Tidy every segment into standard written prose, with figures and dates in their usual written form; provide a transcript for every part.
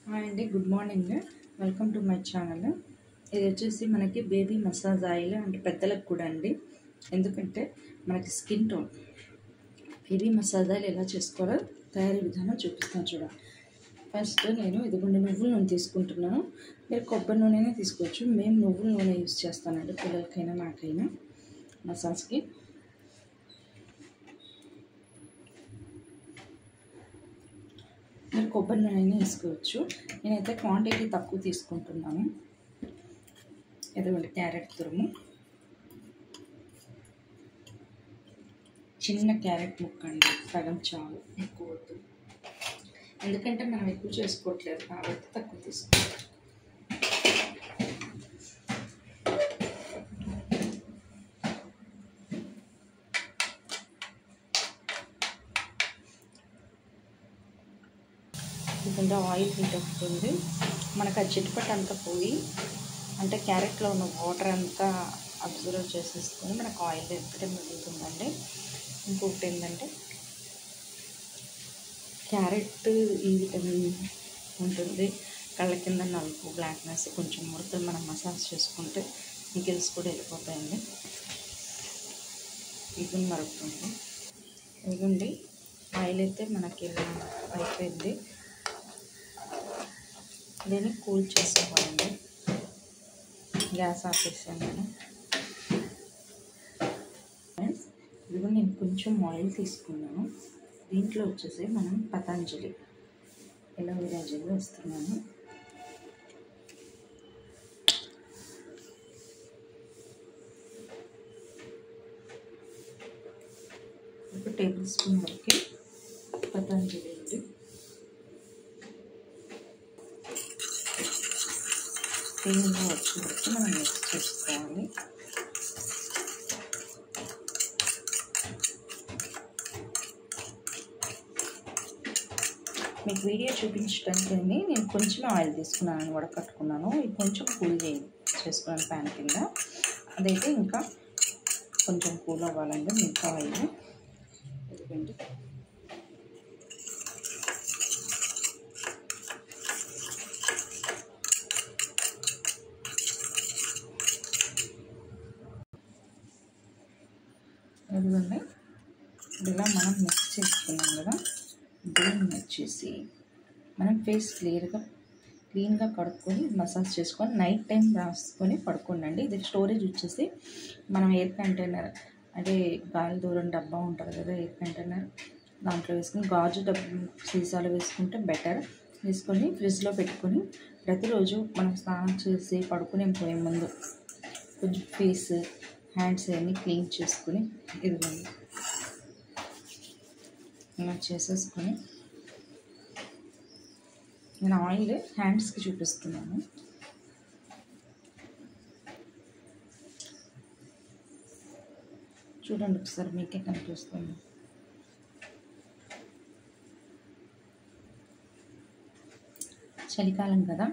Hi అండి, good morning. Welcome to my channel. ఇది వచ్చేసి మనకి బేబీ మసాజ్ ఆయిల్ అంటే పెద్దలకు కూడా అండి. ఎందుకంటే మనకి skin tone baby massage oil ఎలా చేసుకోవాలో తయారీ విధానం చూపిస్తాను చూడండి. ఫస్ట్ నేను ఇదిగోండి నువ్వుల నూనె తీసుకుంటున్నాను. మీరు కొబ్బరి నూనెనే తీసుకోవచ్చు. మేము నువ్వుల నూనె యూజ్ చేస్తానండి, పిల్లలకైనా నాకైనా మసాజ్కి. మీరు కొబ్బరి నూనె వేసుకోవచ్చు. నేనైతే క్వాంటిటీ తక్కువ తీసుకుంటున్నాను. ఇదిగోండి క్యారెట్ తురుము, చిన్న క్యారెట్ ముక్క అండి, సగం చాలు, ఎక్కువ వద్దు. ఎందుకంటే మనం ఎక్కువ చేసుకోవట్లేదు కాబట్టి తక్కువ తీసుకోవచ్చు. ఎందుకంటే ఆయిల్ హీట్ అవుతుంది, మనకు ఆ చిట్టుపట్టు అంతా పోయి అంటే క్యారెట్లో ఉన్న వాటర్ అంతా అబ్జర్వ్ చేసేసుకొని మనకు ఆయిల్ ఎక్కడే మిగులుతుందండి. ఇంకొకటి ఏంటంటే క్యారెట్ ఈ విటమిన్ ఉంటుంది, కళ్ళ కింద నలుపు, బ్లాక్నెస్, కొంచెం ముడతలు మనం మసాజ్ చేసుకుంటే పింకిల్స్ కూడా వెళ్ళిపోతాయండి. ఇది మరుగుతుంది. ఇదిగోండి ఆయిల్ అయితే మనకి ఇలా అయిపోయింది. దీన్ని కూల్ చేసుకోవాలండి. గ్యాస్ ఆపేసాను నేను. ఫ్రెండ్స్ ఇదిగో నేను కొంచెం ఆయిల్ తీసుకున్నాను. దీంట్లో వచ్చేసి మనం పతంజలి ఎలోవెరా జెల్ వేస్తున్నాను. ఒక టేబుల్ స్పూన్ వరకు పతంజలి ఉంది. దీనిలో వచ్చే వరకు మనం మిక్స్ చేసుకోవాలి. మీకు వీడియో చూపించడానికి నేను కొంచెం ఆయిల్ తీసుకున్నాను, వడకట్టుకున్నాను. ఇది కొంచెం కూల్ చేసుకున్నాను ప్యాన్ కింద. అదైతే ఇంకా కొంచెం కూల్ అవ్వాలండి మిగతా ఆయిల్. ఎందుకంటే ఎందుకంటే ఇలా మనం మిక్స్ చేసుకున్నాం కదా, దీన్ని వచ్చేసి మనం ఫేస్ క్లీన్గా కడుక్కొని మసాజ్ చేసుకొని నైట్ టైం రాసుకొని పడుకోండి. ఇది స్టోరేజ్ వచ్చేసి మనం ఎయిర్ కంటైనర్ అంటే గాలి దూరం డబ్బా ఉంటుంది కదా, ఎయిర్ కంటైనర్, దాంట్లో వేసుకొని గాజు డబ్బా సీసాలు వేసుకుంటే బెటర్. వేసుకొని ఫ్రిడ్జ్లో పెట్టుకొని ప్రతిరోజు మనం స్నానం చేసి పడుకునే పోయే ముందు కొంచెం ఫేస్, హ్యాండ్స్ అన్నీ క్లీన్ చేసుకుని ఇదిగోండి ఇలా చేసేసుకొని నేను ఆయిల్ హ్యాండ్స్కి చూపిస్తున్నాను. చూడండి ఒకసారి, మీకే కనిపిస్తుంది. చలికాలం కదా,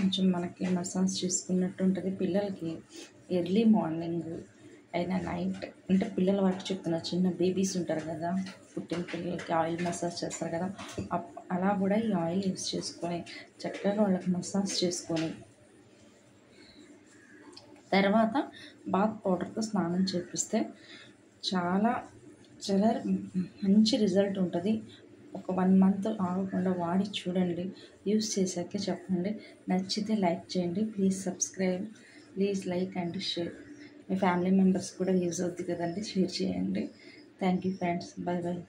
కొంచెం మనకి మసాజ్ చేసుకున్నట్టు ఉంటుంది. పిల్లలకి ఎర్లీ మార్నింగ్ అయినా నైట్ అంటే పిల్లల వాటికి చెప్తున్నా, చిన్న బేబీస్ ఉంటారు కదా, పుట్టిన పిల్లలకి ఆయిల్ మసాజ్ చేస్తారు కదా, అలా కూడా ఈ ఆయిల్ యూస్ చేసుకొని చక్కగా వాళ్ళకి మసాజ్ చేసుకొని తర్వాత బాత్ పౌడర్తో స్నానం చేపిస్తే చాలా మంచి రిజల్ట్ ఉంటుంది. ఒక 1 మంత్ ఆగకుండా వాడి చూడండి, యూస్ చేశాకే చెప్పండి. నచ్చితే లైక్ చేయండి, please subscribe, please like and share. మీ ఫ్యామిలీ మెంబర్స్ కూడా యూజ్ అవుతుంది కదండి, షేర్ చేయండి. Thank you friends, bye bye.